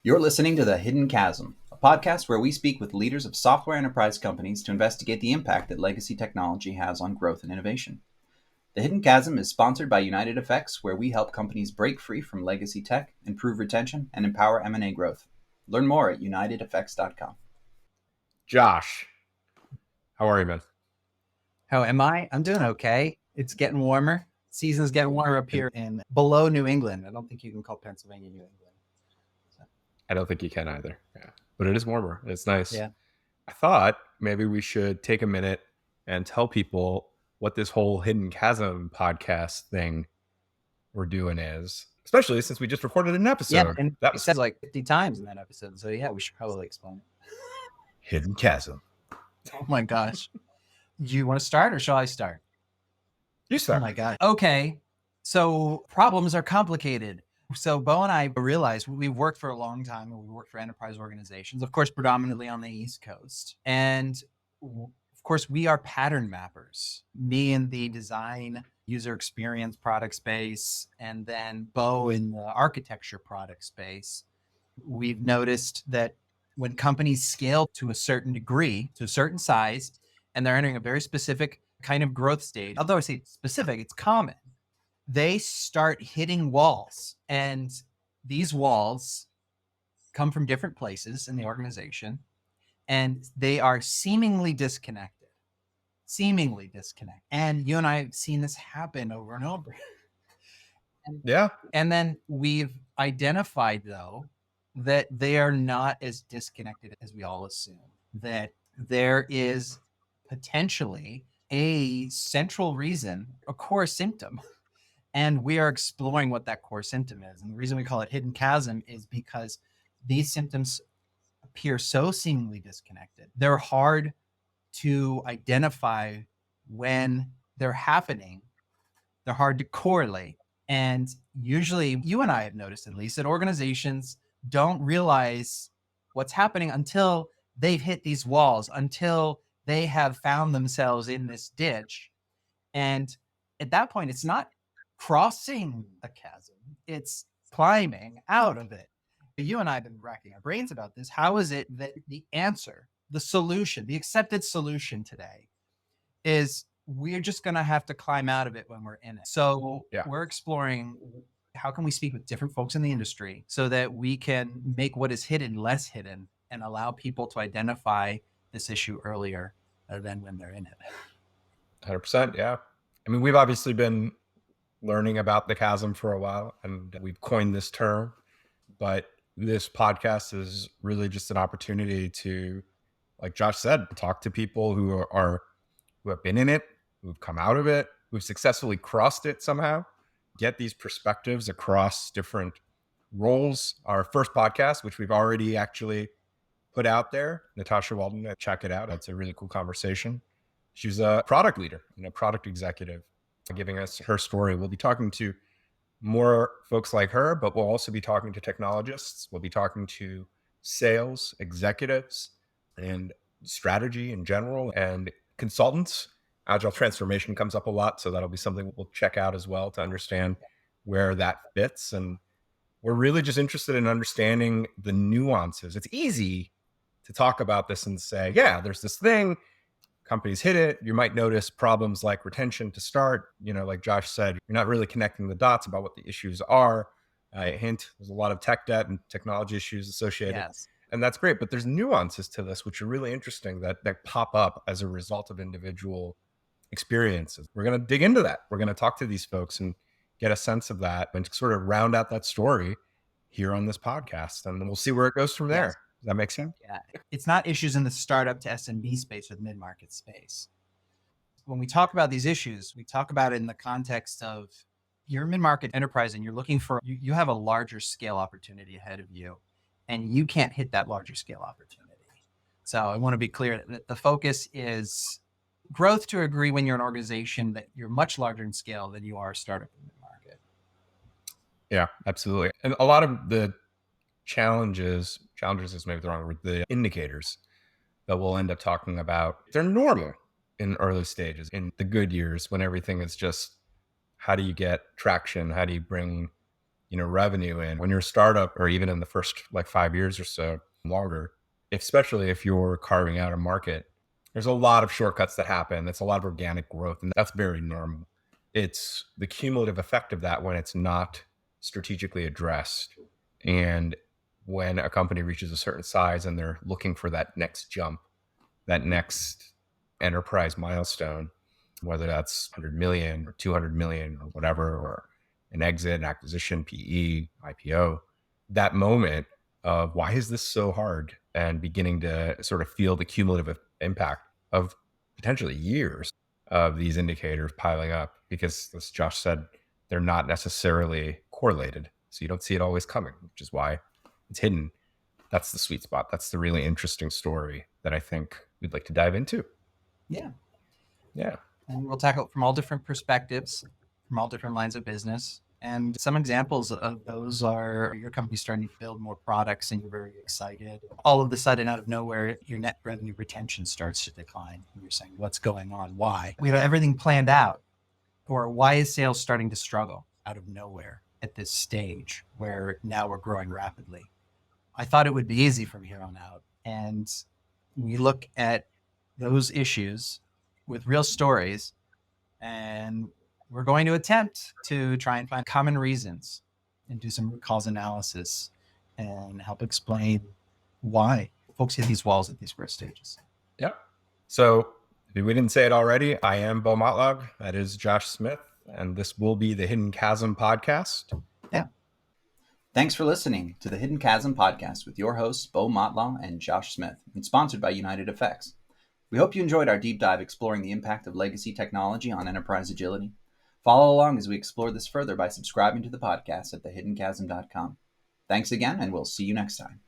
You're listening to The Hidden Chasm, a podcast where we speak with leaders of software enterprise companies to investigate the impact that legacy technology has on growth and innovation. The Hidden Chasm is sponsored by United FX, where we help companies break free from legacy tech, improve retention, and empower M&A growth. Learn more at unitedfx.com. Josh, how are you, man? How am I? I'm doing okay. It's getting warmer. Season's getting warmer up here in below New England. I don't think you can call Pennsylvania New England. I don't think you can either. Yeah. But it is warmer. It's nice. Yeah. I thought maybe we should take a minute and tell people what this whole Hidden Chasm podcast thing we're doing is, especially since we just recorded an episode. Yeah, and that was said like 50 times in that episode. So yeah, we should probably explain it. Hidden Chasm. Oh my gosh. Do you want to start or shall I start? You start. Oh my God. Okay. So problems are complicated. So Bo and I realized we've worked for a long time and we worked for enterprise organizations, of course, predominantly on the East Coast. And of course, we are pattern mappers, me in the design user experience product space, and then Bo in the architecture product space. We've noticed that when companies scale to a certain degree, to a certain size, and they're entering a very specific kind of growth stage, although I say specific, it's common, they start hitting walls. And these walls come from different places in the organization, and they are seemingly disconnected. And you and I have seen this happen over and over. And then we've identified, though, that they are not as disconnected as we all assume, that there is potentially a central reason, a core symptom. And we are exploring what that core symptom is. And the reason we call it Hidden Chasm is because these symptoms appear so seemingly disconnected. They're hard to identify when they're happening. They're hard to correlate. And usually, you and I have noticed at least, that organizations don't realize what's happening until they've hit these walls, until they have found themselves in this ditch. And at that point, it's not crossing a chasm, it's climbing out of it. You and I have been racking our brains about this. How is it that the answer, the solution, the accepted solution today is we're just going to have to climb out of it when we're in it? So we're exploring how can we speak with different folks in the industry so that we can make what is hidden less hidden and allow people to identify this issue earlier than when they're in it. 100%. Yeah. I mean, we've obviously been learning about the chasm for a while, and we've coined this term, but this podcast is really just an opportunity to, like Josh said, talk to people who have been in it, who've come out of it, who've successfully crossed it somehow, get these perspectives across different roles. Our first podcast, which we've already actually put out there, Natasha Walden, check it out. It's a really cool conversation. She's a product leader and a product executive, giving us her story. We'll be talking to more folks like her, but we'll also be talking to technologists. We'll be talking to sales executives and strategy in general and consultants. Agile transformation comes up a lot, so that'll be something we'll check out as well to understand where that fits. And we're really just interested in understanding the nuances. It's easy to talk about this and say, yeah, there's this thing, companies hit it. You might notice problems like retention to start. Like Josh said, you're not really connecting the dots about what the issues are. Hint, there's a lot of tech debt and technology issues associated. Yes. And that's great. But there's nuances to this, which are really interesting that pop up as a result of individual experiences. We're going to dig into that. We're going to talk to these folks and get a sense of that and sort of round out that story here on this podcast. And we'll see where it goes from there. Yes. Does that make sense? Yeah. It's not issues in the startup to SMB space or the mid-market space. When we talk about these issues, we talk about it in the context of you're a mid-market enterprise and you're looking for, you have a larger scale opportunity ahead of you, and you can't hit that larger scale opportunity. So I want to be clear that the focus is growth to a degree when you're an organization that you're much larger in scale than you are a startup in mid-market. Yeah, absolutely. And a lot of the challenges is maybe the wrong word, the indicators that we'll end up talking about, they're normal in early stages, in the good years when everything is just, how do you get traction? How do you bring revenue. And when you're a startup, or even in the first like 5 years or so, longer, especially if you're carving out a market, there's a lot of shortcuts that happen. That's a lot of organic growth, and that's very normal. It's the cumulative effect of that when it's not strategically addressed. And when a company reaches a certain size and they're looking for that next jump, that next enterprise milestone, whether that's 100 million or 200 million or whatever, or an exit, an acquisition, PE, IPO, that moment of why is this so hard, and beginning to sort of feel the cumulative impact of potentially years of these indicators piling up, because as Josh said, they're not necessarily correlated. So you don't see it always coming, which is why it's hidden. That's the sweet spot. That's the really interesting story that I think we'd like to dive into. Yeah. Yeah. And we'll tackle it from all different perspectives, from all different lines of business. And some examples of those are your company starting to build more products and you're very excited. All of a sudden, out of nowhere, your net revenue retention starts to decline. And you're saying, what's going on? Why? We have everything planned out. Or why is sales starting to struggle out of nowhere at this stage where now we're growing rapidly? I thought it would be easy from here on out. And we look at those issues with real stories, and we're going to attempt to try and find common reasons and do some root cause analysis and help explain why folks hit these walls at these growth stages. Yeah. So if we didn't say it already, I am Bo Motlagh. That is Josh Smith. And this will be the Hidden Chasm podcast. Yeah. Thanks for listening to the Hidden Chasm podcast with your hosts, Bo Motlagh and Josh Smith, and sponsored by United Effects. We hope you enjoyed our deep dive exploring the impact of legacy technology on enterprise agility. Follow along as we explore this further by subscribing to the podcast at thehiddenchasm.com. Thanks again, and we'll see you next time.